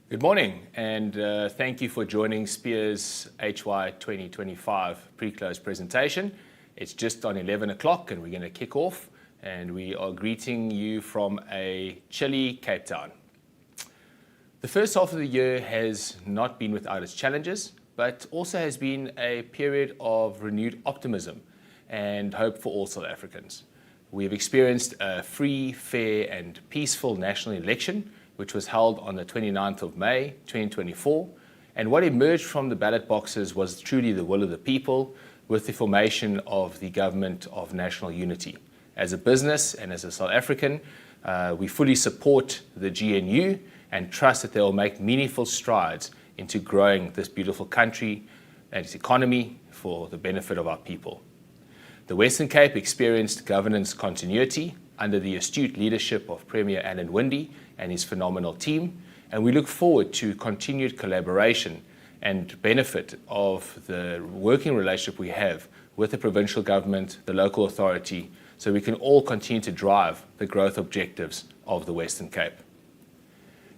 Good morning, and thank you for joining Spear's HY 2025 pre-close presentation. It's just on 11 o'clock and we're going to kick off, and we are greeting you from a chilly Cape Town. The first half of the year has not been without its challenges, but also has been a period of renewed optimism and hope for all South Africans. We have experienced a free, fair and peaceful national election, which was held on the 29th of May 2024, and what emerged from the ballot boxes was truly the will of the people, with the formation of the Government of National Unity. As a business and as a South African, we fully support the GNU and trust that they will make meaningful strides into growing this beautiful country and its economy for the benefit of our people. The Western Cape experienced governance continuity under the astute leadership of Premier Alan Winde and his phenomenal team, and we look forward to continued collaboration and benefit of the working relationship we have with the provincial government, the local authority, so we can all continue to drive the growth objectives of the Western Cape.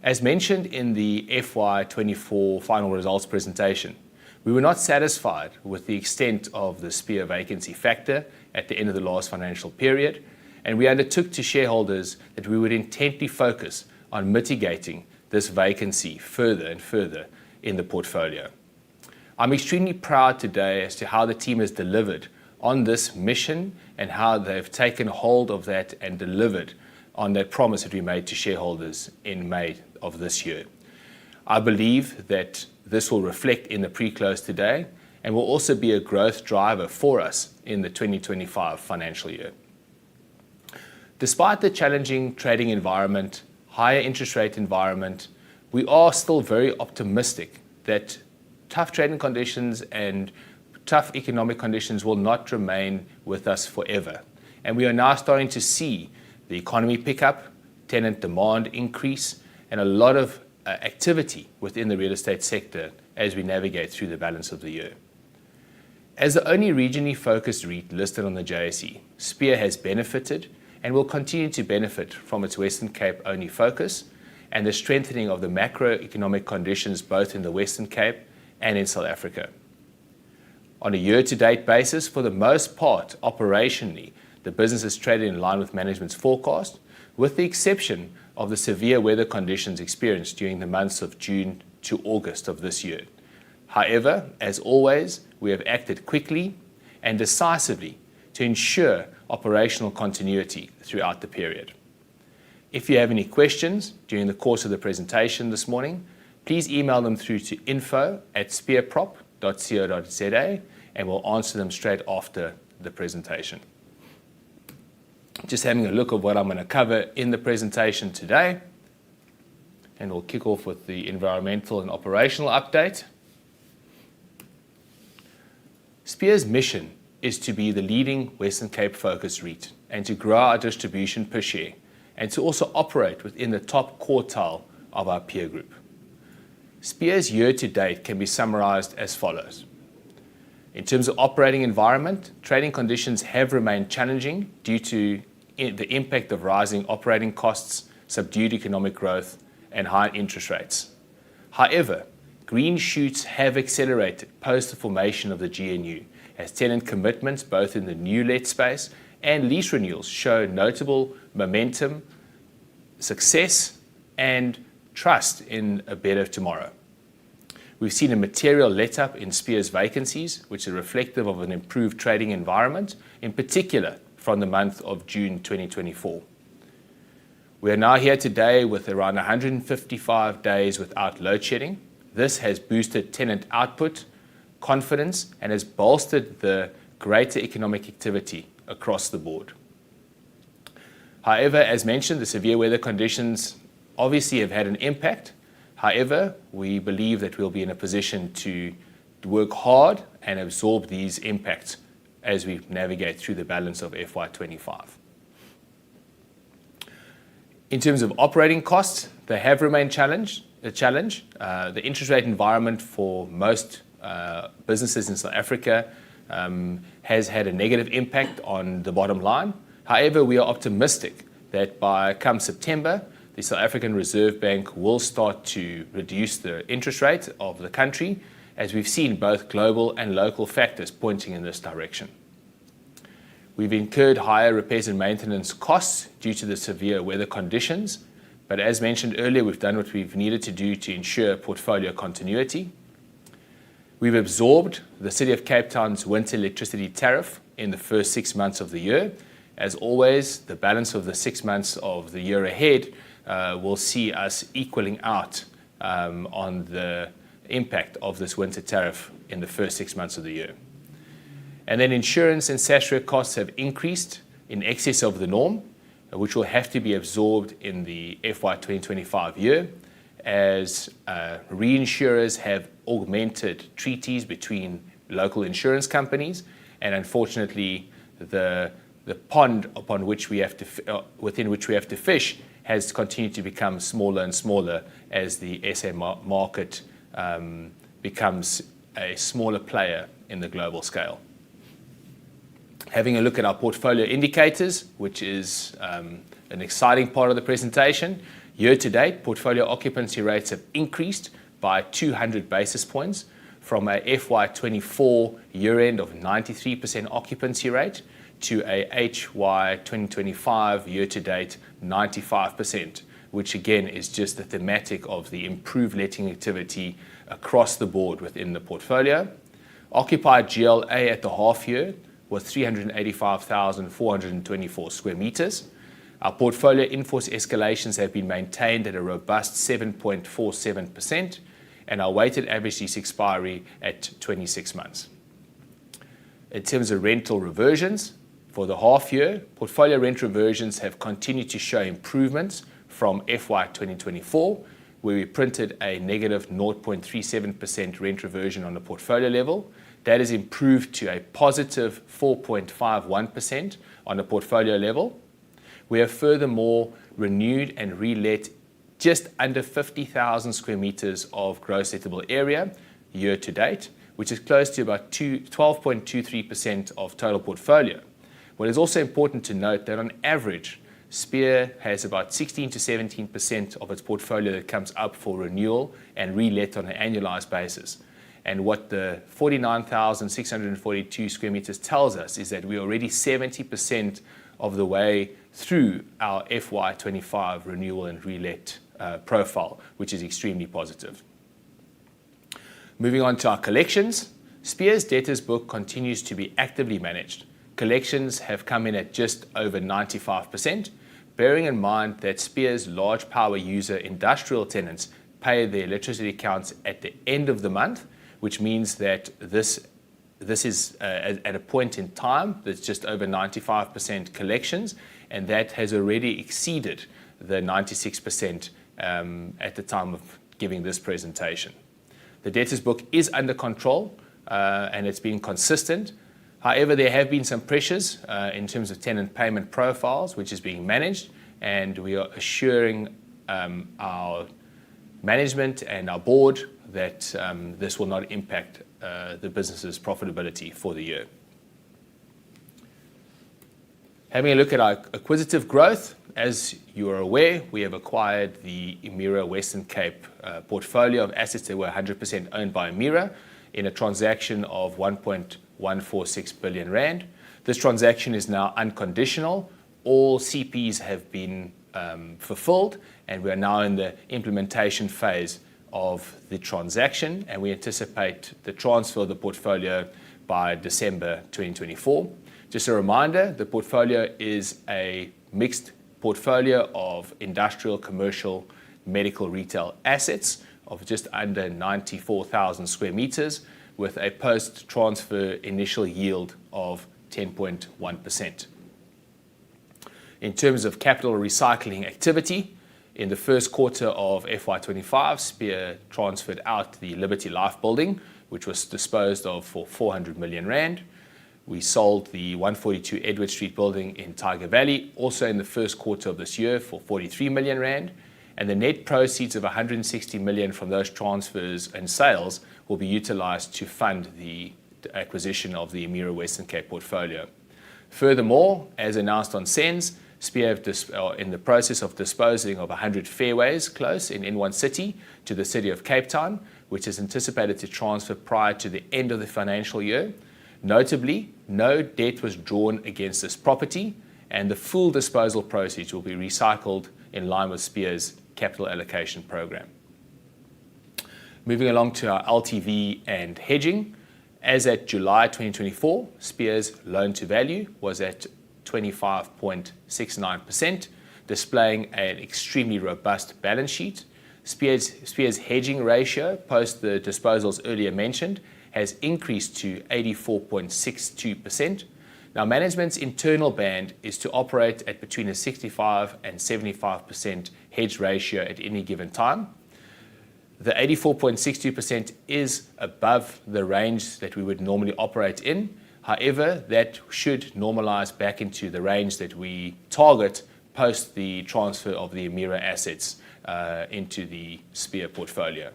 As mentioned in the FY24 final results presentation, we were not satisfied with the extent of the Spear vacancy factor at the end of the last financial period, and we undertook to shareholders that we would intently focus on mitigating this vacancy further and further in the portfolio. I'm extremely proud today as to how the team has delivered on this mission and how they've taken hold of that and delivered on that promise that we made to shareholders in May of this year. I believe that this will reflect in the pre-close today and will also be a growth driver for us in the 2025 financial year. Despite the challenging trading environment, higher interest rate environment, we are still very optimistic that tough trading conditions and tough economic conditions will not remain with us forever. And we are now starting to see the economy pick up, tenant demand increase, and a lot of activity within the real estate sector as we navigate through the balance of the year. As the only regionally focused REIT listed on the JSE, Spear has benefited and will continue to benefit from its Western Cape only focus and the strengthening of the macroeconomic conditions both in the Western Cape and in South Africa. On a year-to-date basis, for the most part, operationally, the business is traded in line with management's forecast, with the exception of the severe weather conditions experienced during the months of June to August of this year. However, as always, we have acted quickly and decisively to ensure operational continuity throughout the period. If you have any questions during the course of the presentation this morning, please email them through to info@spearprop.co.za and we'll answer them straight after the presentation. Just having a look at what I'm going to cover in the presentation today, and we'll kick off with the environmental and operational update. Spear's mission is to be the leading Western Cape focused REIT and to grow our distribution per share and to also operate within the top quartile of our peer group. Spear's year-to-date can be summarized as follows. In terms of operating environment, trading conditions have remained challenging due to the impact of rising operating costs, subdued economic growth, and high interest rates. However, green shoots have accelerated post the formation of the GNU, as tenant commitments both in the new let space and lease renewals show notable momentum, success, and trust in a better tomorrow. We've seen a material let-up in Spear's vacancies, which are reflective of an improved trading environment, in particular from the month of June 2024. We are now here today with around 155 days without load shedding. This has boosted tenant output, confidence, and has bolstered the greater economic activity across the board. However, as mentioned, the severe weather conditions obviously have had an impact. However, we believe that we'll be in a position to work hard and absorb these impacts as we navigate through the balance of FY25. In terms of operating costs, they have remained a challenge. The interest rate environment for most businesses in South Africa has had a negative impact on the bottom line. However, we are optimistic that by come September, the South African Reserve Bank will start to reduce the interest rate of the country, as we've seen both global and local factors pointing in this direction. We've incurred higher repairs and maintenance costs due to the severe weather conditions, but as mentioned earlier, we've done what we've needed to do to ensure portfolio continuity. We've absorbed the City of Cape Town's winter electricity tariff in the first 6 months of the year. As always, the balance of the 6 months of the year ahead will see us equaling out on the impact of this winter tariff in the first 6 months of the year. And then insurance and SASRA costs have increased in excess of the norm, which will have to be absorbed in the FY 2025 year, as reinsurers have augmented treaties between local insurance companies, and unfortunately the pond upon which we have to within which we have to fish has continued to become smaller and smaller as the SA market becomes a smaller player in the global scale. Having a look at our portfolio indicators, which is an exciting part of the presentation. Year to date, portfolio occupancy rates have increased by 200 basis points from a FY24 year end of 93% occupancy rate to a HY 2025 year to date 95%, which again is just the thematic of the improved letting activity across the board within the portfolio. Occupied GLA at the half year was 385,424 square meters. Our portfolio in-force escalations have been maintained at a robust 7.47%, and our weighted average lease expiry at 26 months. In terms of rental reversions, for the half year, portfolio rent reversions have continued to show improvements from FY 2024, where we printed a negative 0.37% rent reversion on the portfolio level. That has improved to a positive 4.51% on the portfolio level. We have furthermore renewed and relet just under 50,000 square meters of gross lettable area year to date, which is close to about 12.23% of total portfolio. What is also important to note that on average, Spear has about 16 to 17% of its portfolio that comes up for renewal and relet on an annualized basis. And what the 49,642 square meters tells us is that we're already 70% of the way through our FY25 renewal and relet profile, which is extremely positive. Moving on to our collections, Spear's debtors book continues to be actively managed. Collections have come in at just over 95%, bearing in mind that Spear's large power user industrial tenants pay their electricity accounts at the end of the month, which means that this is at a point in time that's just over 95% collections, and that has already exceeded the 96% at the time of giving this presentation. The debtors book is under control and it's been consistent. However, there have been some pressures in terms of tenant payment profiles, which is being managed, and we are assuring our management and our board that this will not impact the business's profitability for the year. Having a look at our acquisitive growth, as you are aware, we have acquired the Emira Western Cape portfolio of assets that were 100% owned by Emira in a transaction of 1.146 billion rand. This transaction is now unconditional. All CPs have been fulfilled, and we are now in the implementation phase of the transaction, and we anticipate the transfer of the portfolio by December 2024. Just a reminder, the portfolio is a mixed portfolio of industrial, commercial, medical, retail assets of just under 94,000 square meters with a post-transfer initial yield of 10.1%. In terms of capital recycling activity, in the first quarter of FY25, Spear transferred out the Liberty Life building, which was disposed of for 400 million rand. We sold the 142 Edward Street building in Tiger Valley, also in the first quarter of this year, for 43 million rand. And the net proceeds of 160 million from those transfers and sales will be utilized to fund the acquisition of the Emira Western Cape portfolio. Furthermore, as announced on SENS, Spear are in the process of disposing of 100 fairways close in N1 City to the City of Cape Town, which is anticipated to transfer prior to the end of the financial year. Notably, no debt was drawn against this property, and the full disposal proceeds will be recycled in line with Spear's capital allocation program. Moving along to our LTV and hedging. As at July 2024, Spear's loan to value was at 25.69%, displaying an extremely robust balance sheet. Spear's hedging ratio, post the disposals earlier mentioned, has increased to 84.62%. Now, management's internal band is to operate at between a 65 and 75% hedge ratio at any given time. The 84.62% is above the range that we would normally operate in. However, that should normalize back into the range that we target post the transfer of the Emira assets into the Spear portfolio.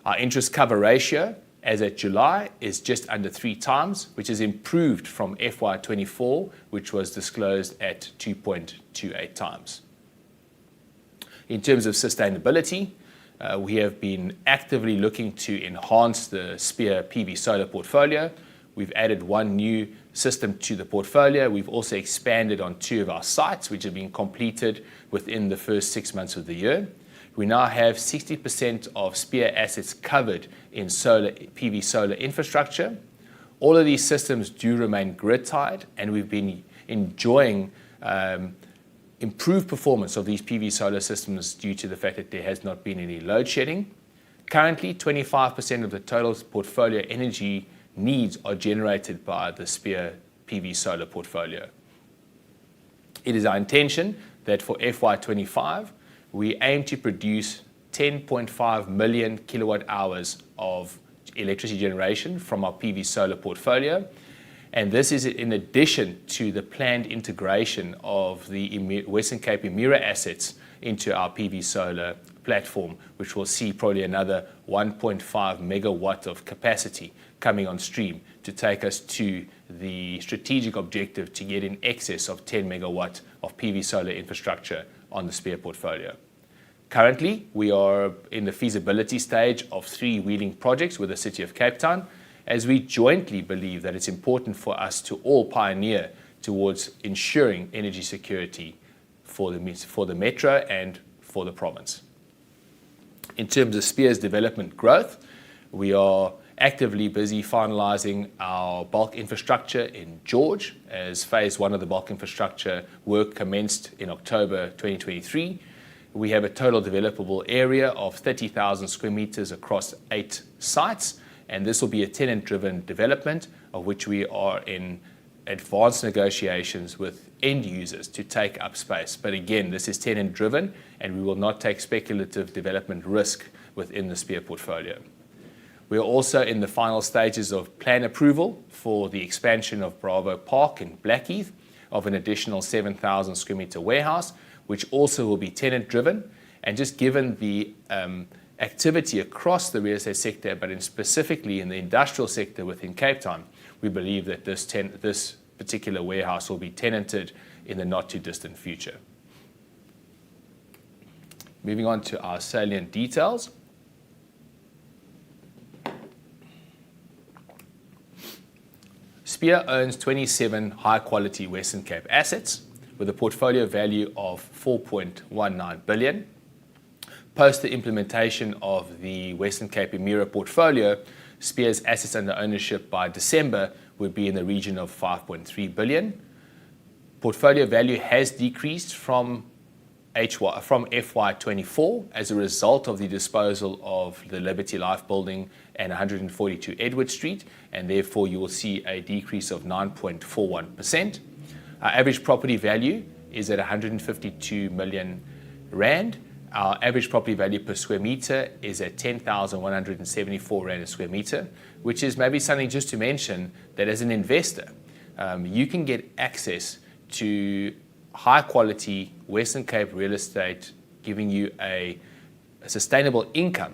Our interest cover ratio, as at July, is just under 3 times, which is improved from FY24, which was disclosed at 2.28 times. In terms of sustainability, we have been actively looking to enhance the Spear PV solar portfolio. We've added 1 new system to the portfolio. We've also expanded on 2 of our sites, which have been completed within the first 6 months of the year. We now have 60% of Spear assets covered in PV solar infrastructure. All of these systems do remain grid-tied, and we've been enjoying improved performance of these PV solar systems due to the fact that there has not been any load shedding. Currently, 25% of the total portfolio energy needs are generated by the Spear PV solar portfolio. It is our intention that for FY25, we aim to produce 10.5 million kilowatt hours of electricity generation from our PV solar portfolio. And this is in addition to the planned integration of the Western Cape Emira assets into our PV solar platform, which will see probably another 1.5 megawatt of capacity coming on stream to take us to the strategic objective to get in excess of 10 megawatt of PV solar infrastructure on the Spear portfolio. Currently, we are in the feasibility stage of 3 wheeling projects with the City of Cape Town, as we jointly believe that it's important for us to all pioneer towards ensuring energy security for the metro and for the province. In terms of Spear's development growth, we are actively busy finalising our bulk infrastructure in George, as phase 1 of the bulk infrastructure work commenced in October 2023. We have a total developable area of 30,000 square metres across 8 sites, and this will be a tenant-driven development, of which we are in advanced negotiations with end users to take up space. But again, this is tenant-driven, and we will not take speculative development risk within the Spear portfolio. We are also in the final stages of plan approval for the expansion of Bravo Park in Blackheath of an additional 7,000 square metre warehouse, which also will be tenant-driven. And just given the activity across the real estate sector, but specifically in the industrial sector within Cape Town, we believe that this particular warehouse will be tenanted in the not-too-distant future. Moving on to our salient details. Spear owns 27 high-quality Western Cape assets with a portfolio value of 4.19 billion. Post the implementation of the Western Cape Emira portfolio, Spear's assets under ownership by December would be in the region of 5.3 billion. Portfolio value has decreased from FY24 as a result of the disposal of the Liberty Life building and 142 Edward Street, and therefore you will see a decrease of 9.41%. Our average property value is at 152 million rand. Our average property value per square metre is at 10,174 rand a square metre, which is maybe something just to mention that as an investor, you can get access to high quality Western Cape real estate, giving you a sustainable income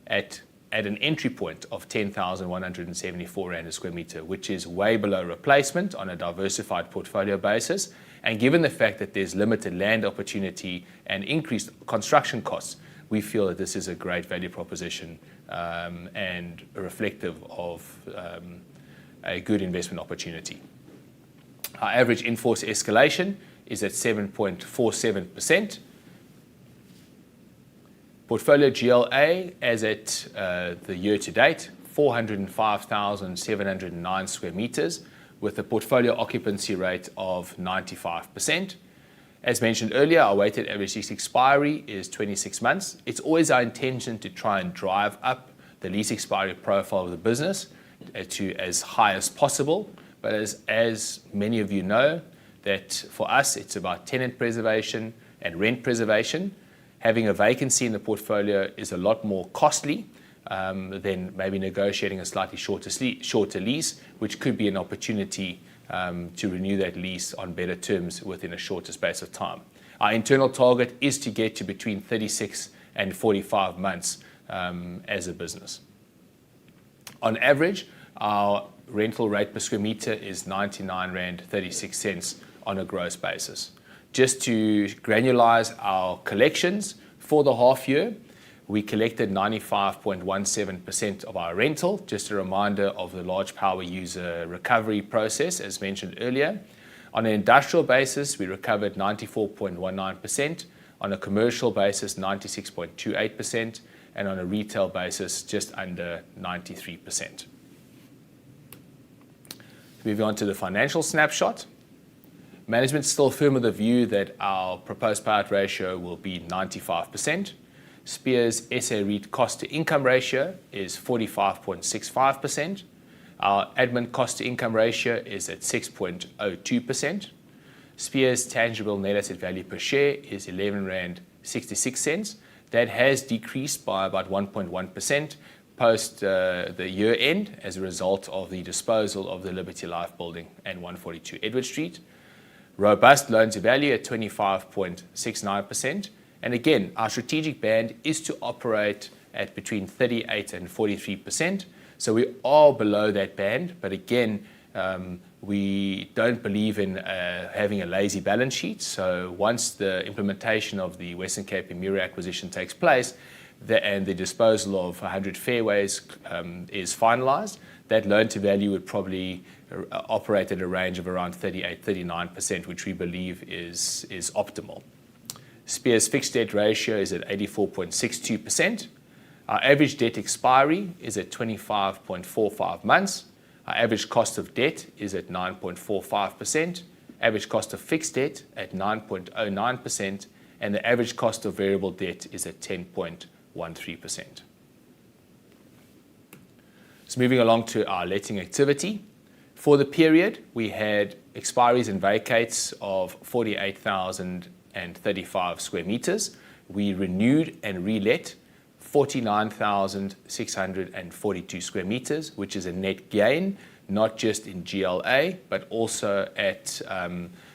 at an entry point of 10,174 rand a square metre, which is way below replacement on a diversified portfolio basis. And given the fact that there's limited land opportunity and increased construction costs, we feel that this is a great value proposition and reflective of a good investment opportunity. Our average in-force escalation is at 7.47%. Portfolio GLA as at the year to date, 405,709 square meters, with a portfolio occupancy rate of 95%. As mentioned earlier, our weighted average lease expiry is 26 months. It's always our intention to try and drive up the lease expiry profile of the business to as high as possible. But as many of you know, that for us, it's about tenant preservation and rent preservation. Having a vacancy in the portfolio is a lot more costly than maybe negotiating a slightly shorter lease, which could be an opportunity to renew that lease on better terms within a shorter space of time. Our internal target is to get to between 36 and 45 months as a business. On average, our rental rate per square meter is 99.36 rand on a gross basis. Just to granularize our collections for the half year, we collected 95.17% of our rental. Just a reminder of the large power user recovery process, as mentioned earlier. On an industrial basis, we recovered 94.19%. On a commercial basis, 96.28%. And on a retail basis, just under 93%. Moving on to the financial snapshot. Management is still firm with the view that our proposed payout ratio will be 95%. Spear's SA REIT cost to income ratio is 45.65%. Our admin cost to income ratio is at 6.02%. Spear's tangible net asset value per share is 11.66 rand. That has decreased by about 1.1% post the year end as a result of the disposal of the Liberty Life building and 142 Edward Street. Robust loan to value at 25.69%. And again, our strategic band is to operate at between 38 and 43%. So we are below that band, but again, we don't believe in having a lazy balance sheet. So once the implementation of the Western Cape Emira acquisition takes place and the disposal of 100 Fairways is finalised, that loan to value would probably operate at a range of around 38-39%, which we believe is optimal. Spear's fixed debt ratio is at 84.62%. Our average debt expiry is at 25.45 months. Our average cost of debt is at 9.45%. Average cost of fixed debt at 9.09%. And the average cost of variable debt is at 10.13%. So moving along to our letting activity. For the period, we had expiries and vacates of 48,035 square meters. We renewed and relet 49,642 square meters, which is a net gain, not just in GLA, but also at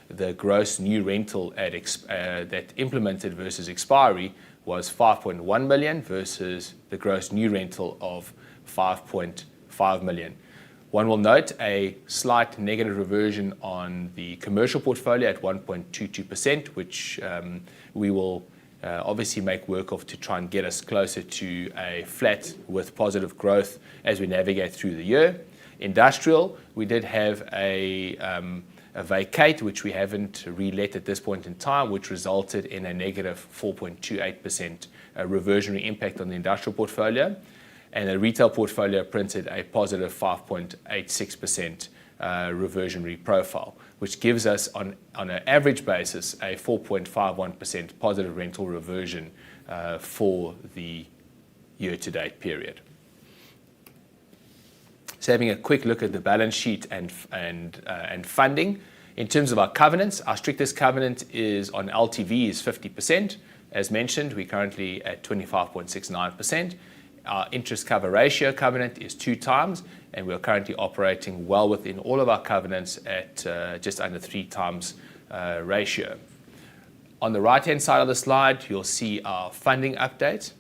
the gross new rental that implemented versus expiry was 5.1 million versus the gross new rental of 5.5 million. One will note a slight negative reversion on the commercial portfolio at 1.22%, which we will obviously make work of to try and get us closer to a flat with positive growth as we navigate through the year. Industrial, we did have a vacate, which we haven't relet at this point in time, which resulted in a negative 4.28% reversionary impact on the industrial portfolio. And the retail portfolio printed a positive 5.86% reversionary profile, which gives us on an average basis a 4.51% positive rental reversion for the year-to-date period. So having a quick look at the balance sheet and funding. In terms of our covenants, our strictest covenant is on LTV is 50%. As mentioned, we're currently at 25.69%. Our interest cover ratio covenant is 2 times, and we're currently operating well within all of our covenants at just under 3 times ratio. On the right-hand side of the slide, you'll see our funding update.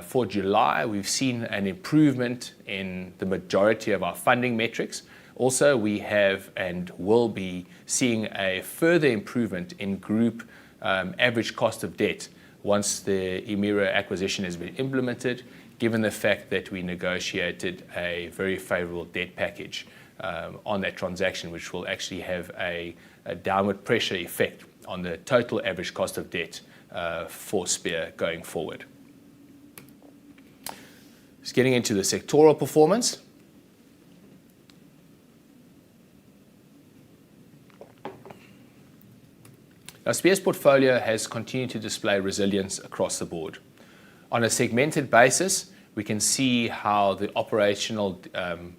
For July, we've seen an improvement in the majority of our funding metrics. Also, we have and will be seeing a further improvement in group average cost of debt once the Emira acquisition has been implemented, given the fact that we negotiated a very favorable debt package on that transaction, which will actually have a downward pressure effect on the total average cost of debt for Spear going forward. Just getting into the sectoral performance. Now, Spear's portfolio has continued to display resilience across the board. On a segmented basis, we can see how the operational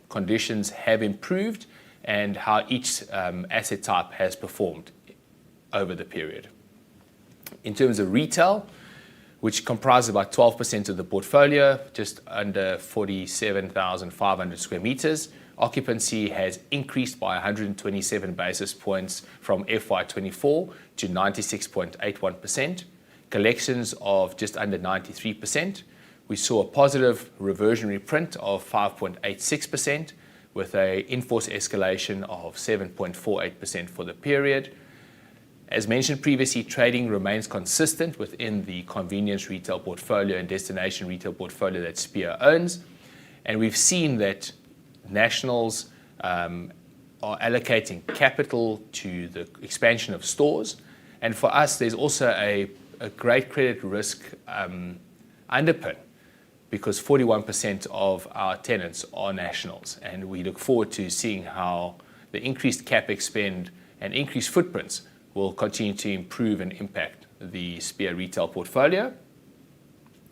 conditions have improved and how each asset type has performed over the period. In terms of retail, which comprises about 12% of the portfolio, just under 47,500 square meters, occupancy has increased by 127 basis points from FY24 to 96.81%. Collections of just under 93%. We saw a positive reversionary print of 5.86% with a in-force escalation of 7.48% for the period. As mentioned previously, trading remains consistent within the convenience retail portfolio and destination retail portfolio that Spear owns. And we've seen that nationals are allocating capital to the expansion of stores. And for us, there's also a great credit risk underpin, because 41% of our tenants are nationals. And we look forward to seeing how the increased CapEx spend and increased footprints will continue to improve and impact the Spear retail portfolio.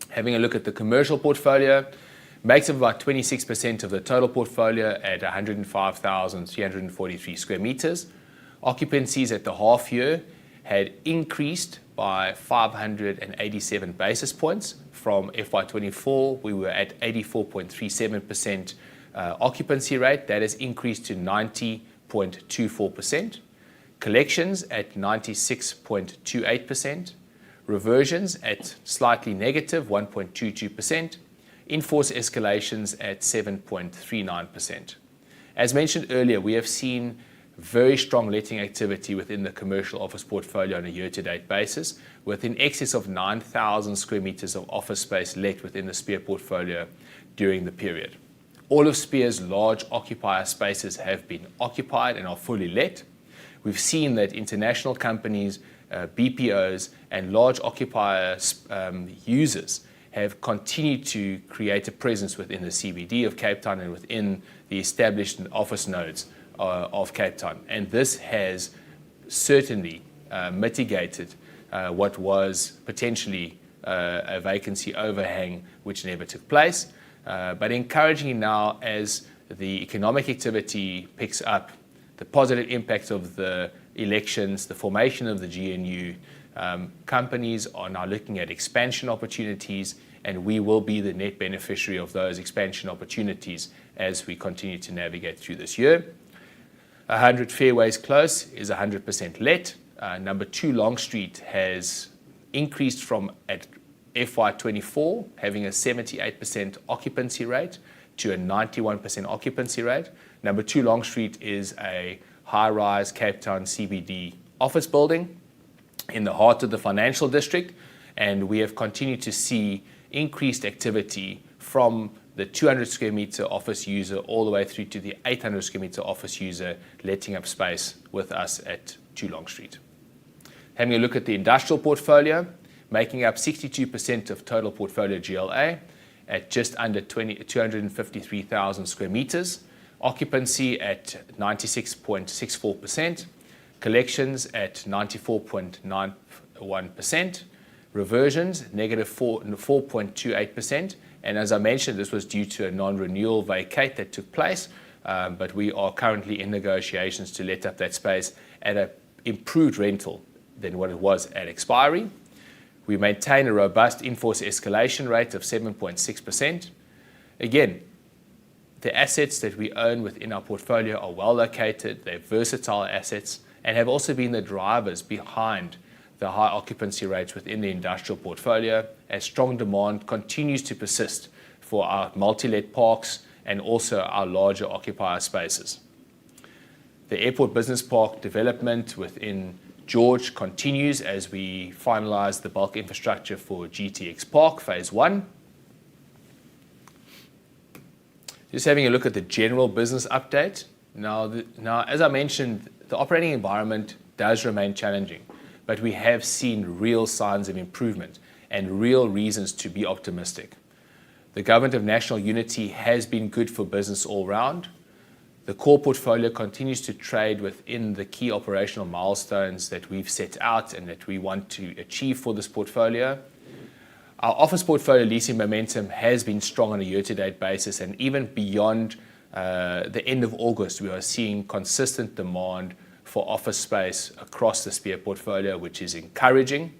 Having a look at the commercial portfolio, makes up about 26% of the total portfolio at 105,343 square meters. Occupancies at the half year had increased by 587 basis points from FY24. We were at 84.37% occupancy rate. That has increased to 90.24%. Collections at 96.28%. Reversions at slightly negative 1.22%. In-force escalations at 7.39%. As mentioned earlier, we have seen very strong letting activity within the commercial office portfolio on a year-to-date basis, with in excess of 9,000 square meters of office space let within the Spear portfolio during the period. All of Spear's large occupier spaces have been occupied and are fully let. We've seen that international companies, BPOs, and large occupier users have continued to create a presence within the CBD of Cape Town and within the established office nodes of Cape Town. And this has certainly mitigated what was potentially a vacancy overhang which never took place. But encouraging now, as the economic activity picks up, the positive impact of the elections, the formation of the GNU, companies are now looking at expansion opportunities, and we will be the net beneficiary of those expansion opportunities as we continue to navigate through this year. 100 Fairways Close is 100% let. Number 2 Long Street has increased from at FY24 having a 78% occupancy rate to a 91% occupancy rate. Number 2 Long Street is a high-rise Cape Town CBD office building in the heart of the financial district, and we have continued to see increased activity from the 200 square meter office user all the way through to the 800 square meter office user letting up space with us at 2 Long Street. Having a look at the industrial portfolio, making up 62% of total portfolio GLA at just under 253,000 square meters. Occupancy at 96.64%. Collections at 94.91%. Reversions, negative 4.28%. And as I mentioned, this was due to a non-renewal vacate that took place, but we are currently in negotiations to let up that space at an improved rental than what it was at expiry. We maintain a robust in-force escalation rate of 7.6%. Again, the assets that we own within our portfolio are well located, they're versatile assets, and have also been the drivers behind the high occupancy rates within the industrial portfolio, as strong demand continues to persist for our multi-let parks and also our larger occupier spaces. The Airport Business Park development within George continues as we finalize the bulk infrastructure for GTX Park Phase 1. Just having a look at the general business update. Now, as I mentioned, the operating environment does remain challenging, but we have seen real signs of improvement and real reasons to be optimistic. The Government of National Unity has been good for business all round. The core portfolio continues to trade within the key operational milestones that we've set out and that we want to achieve for this portfolio. Our office portfolio leasing momentum has been strong on a year-to-date basis, and even beyond the end of August, we are seeing consistent demand for office space across the Spear portfolio, which is encouraging.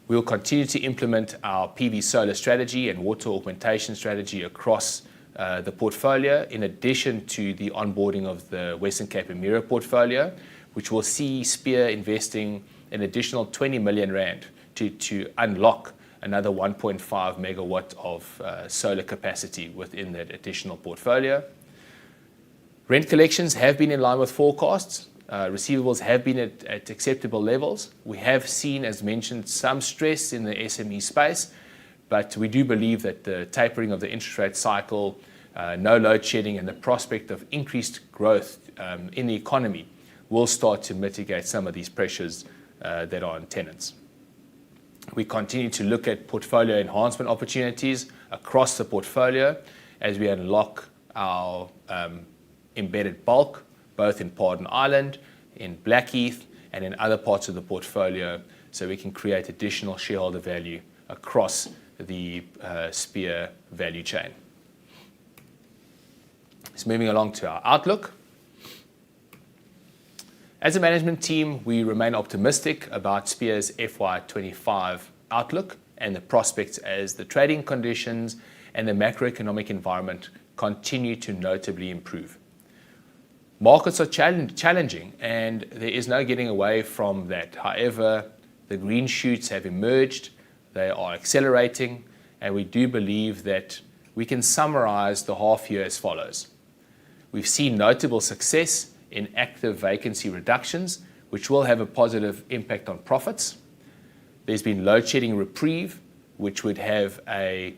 We'll continue to implement our PV solar strategy and water augmentation strategy across the portfolio, in addition to the onboarding of the Western Cape Emira portfolio, which will see Spear investing an additional 20 million rand to unlock another 1.5 megawatt of solar capacity within that additional portfolio. Rent collections have been in line with forecasts. Receivables have been at acceptable levels. We have seen, as mentioned, some stress in the SME space, but we do believe that the tapering of the interest rate cycle, no load shedding, and the prospect of increased growth in the economy will start to mitigate some of these pressures that are on tenants. We continue to look at portfolio enhancement opportunities across the portfolio as we unlock our embedded bulk, both in Pardon Island, in Blackheath, and in other parts of the portfolio, so we can create additional shareholder value across the Spear value chain. So moving along to our outlook. As a management team, we remain optimistic about Spear's FY25 outlook and the prospects as the trading conditions and the macroeconomic environment continue to notably improve. Markets are challenging, and there is no getting away from that. However, the green shoots have emerged, they are accelerating, and we do believe that we can summarize the half year as follows. We've seen notable success in active vacancy reductions, which will have a positive impact on profits. There's been load shedding reprieve, which would have a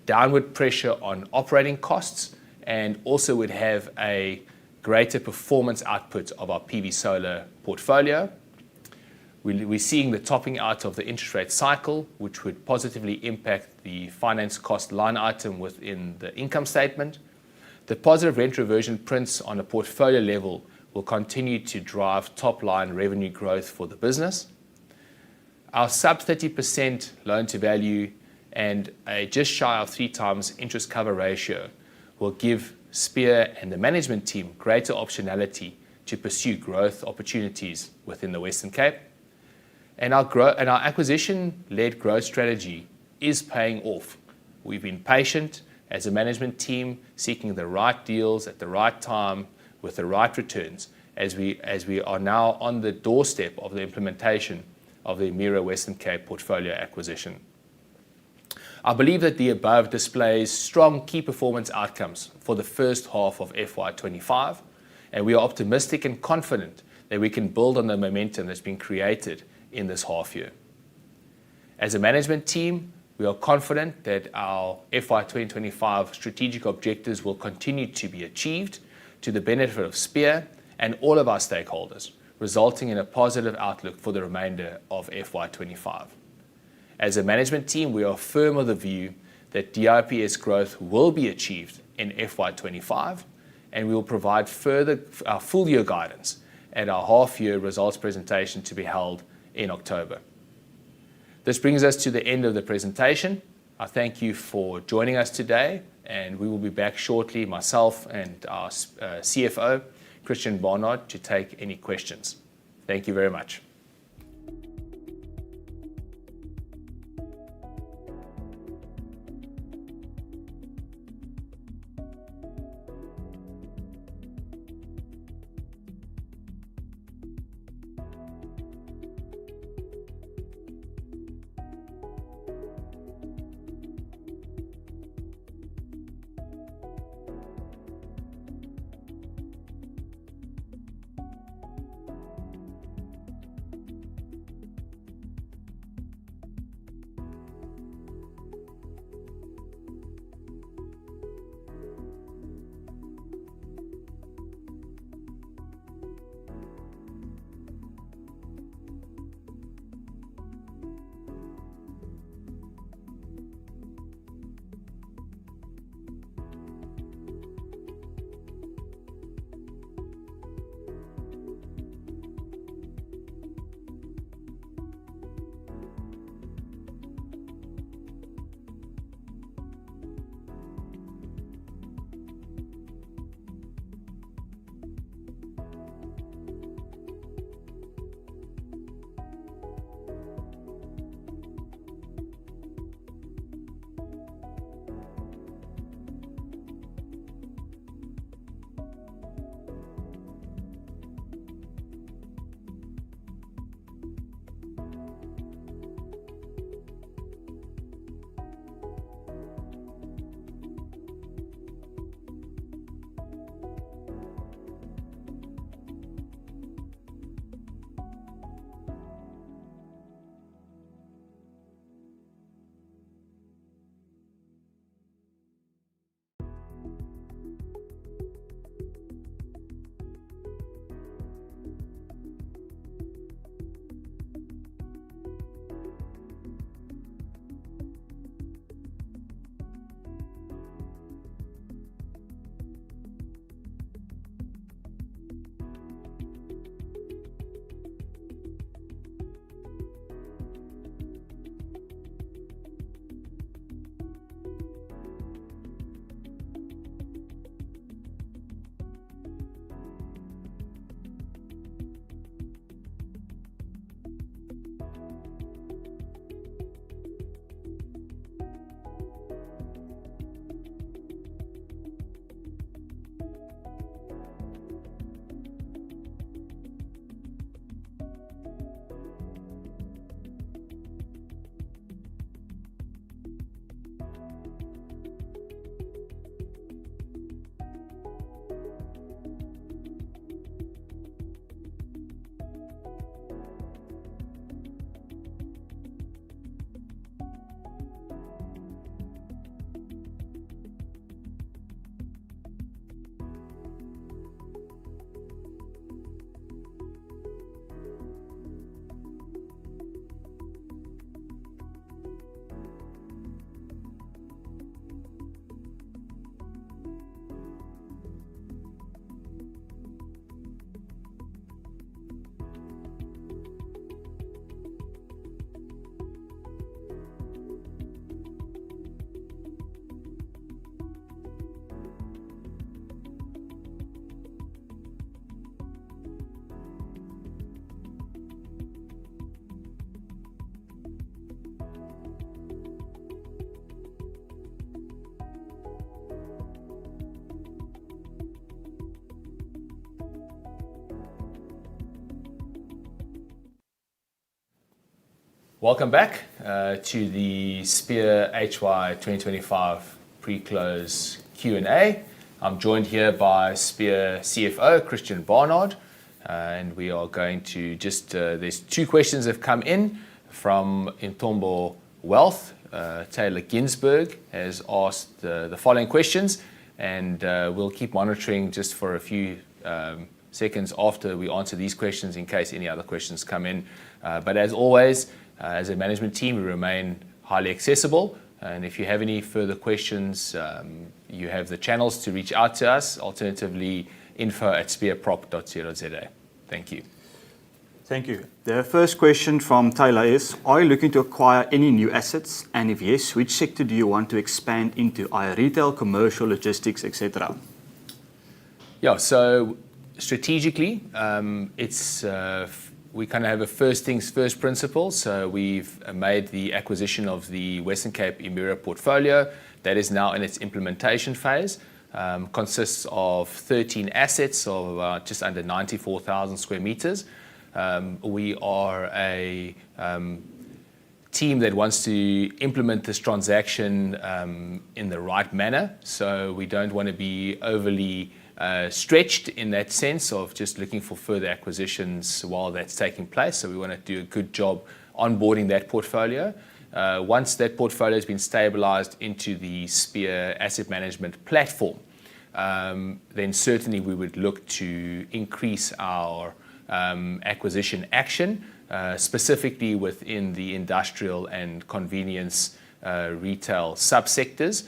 downward pressure on operating costs and also would have a greater performance output of our PV solar portfolio. We're seeing the topping out of the interest rate cycle, which would positively impact the finance cost line item within the income statement. The positive rent reversion prints on a portfolio level will continue to drive top-line revenue growth for the business. Our sub 30% loan to value and a just shy of 3 times interest cover ratio will give Spear and the management team greater optionality to pursue growth opportunities within the Western Cape. And our acquisition-led growth strategy is paying off. We've been patient as a management team, seeking the right deals at the right time with the right returns, as we are now on the doorstep of the implementation of the Emira Western Cape portfolio acquisition. I believe that the above displays strong key performance outcomes for the first half of FY25, and we are optimistic and confident that we can build on the momentum that's been created in this half year. As a management team, we are confident that our FY 2025 strategic objectives will continue to be achieved to the benefit of Spear and all of our stakeholders, resulting in a positive outlook for the remainder of FY 2025. As a management team, we are firm of the view that DIPS growth will be achieved in FY 2025, and we will provide further our full year guidance at our half year results presentation to be held in October. This brings us to the end of the presentation. I thank you for joining us today, and we will be back shortly, myself and our CFO, Christian Barnard, to take any questions. Thank you very much. Welcome back to the Spear HY 2025 pre-close Q&A. I'm joined here by Spear CFO, Christian Barnard, and we are going to there's two questions that have come in from Intombo Wealth. Taylor Ginsberg has asked the following questions, and we'll keep monitoring just for a few seconds after we answer these questions in case any other questions come in. But as always, as a management team, we remain highly accessible. And if you have any further questions, you have the channels to reach out to us. Alternatively, info@spearprop.co.za. Thank you. Thank you. The first question from Taylor is, are you looking to acquire any new assets? And if yes, which sector do you want to expand into, either retail, commercial, logistics, etc.? Yeah, so strategically, we kind of have a first things first principle. So we've made the acquisition of the Western Cape Emira portfolio. That is now in its implementation phase. Consists of 13 assets of just under 94,000 square meters. We are a team that wants to implement this transaction in the right manner. So we don't want to be overly stretched in that sense of just looking for further acquisitions while that's taking place. So we want to do a good job onboarding that portfolio. Once that portfolio has been stabilized into the Spear Asset Management platform, then certainly we would look to increase our acquisition action, specifically within the industrial and convenience retail subsectors.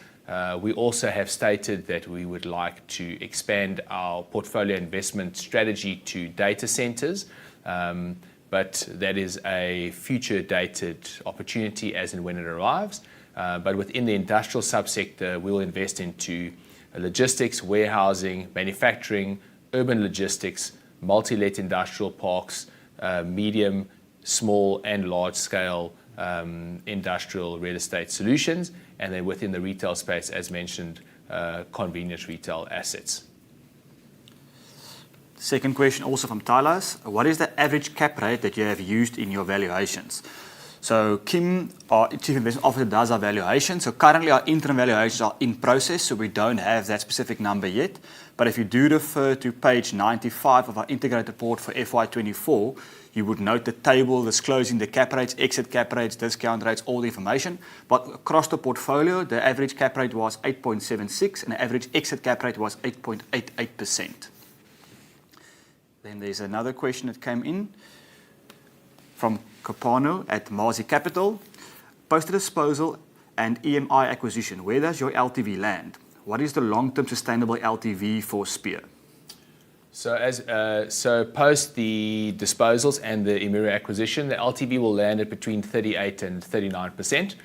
We also have stated that we would like to expand our portfolio investment strategy to data centers, but that is a future dated opportunity as and when it arrives. But within the industrial subsector, we'll invest into logistics, warehousing, manufacturing, urban logistics, multi-let industrial parks, medium, small and large scale industrial real estate solutions, and then within the retail space, as mentioned, convenience retail assets. Second question also from Tyler. What is the average cap rate that you have used in your valuations? So Kim, our Chief Investment Officer, does our valuation. So currently our interim valuations are in process, so we don't have that specific number yet. But if you do refer to page 95 of our integrated report for FY24, you would note the table disclosing the cap rates, exit cap rates, discount rates, all the information. But across the portfolio, the average cap rate was 8.76 and the average exit cap rate was 8.88%. Then there's another question that came in from Capano at Marzi Capital. Post disposal and EMI acquisition, where does your LTV land? What is the long-term sustainable LTV for Spear? So post the disposals and the Emira acquisition, the LTV will land at between 38 and 39%.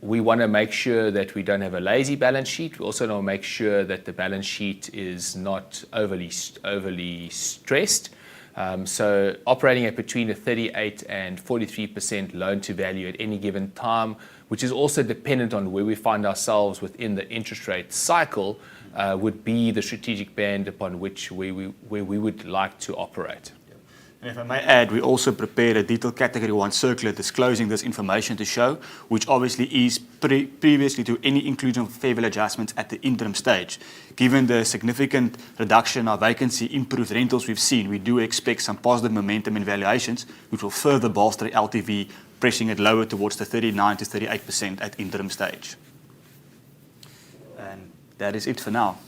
We want to make sure that we don't have a lazy balance sheet. We also want to make sure that the balance sheet is not overly stressed. So operating at between a 38 and 43% loan to value at any given time, which is also dependent on where we find ourselves within the interest rate cycle, would be the strategic band upon which where we would like to operate. And if I may add, we also prepared a detailed Category 1 circular disclosing this information to show, which obviously is previously to any inclusion of fair value adjustments at the interim stage. Given the significant reduction of vacancy, improved rentals we've seen, we do expect some positive momentum in valuations, which will further bolster LTV, pressing it lower towards the 39 to 38% at interim stage. And that is it for now.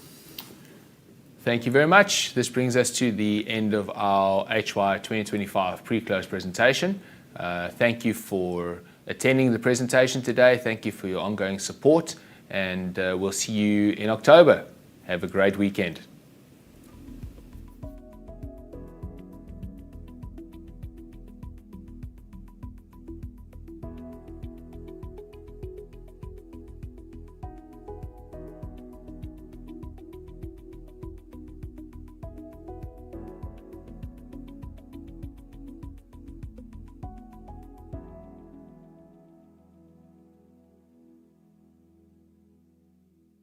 Thank you very much. This brings us to the end of our HY 2025 pre-close presentation. Thank you for attending the presentation today. Thank you for your ongoing support, and we'll see you in October. Have a great weekend.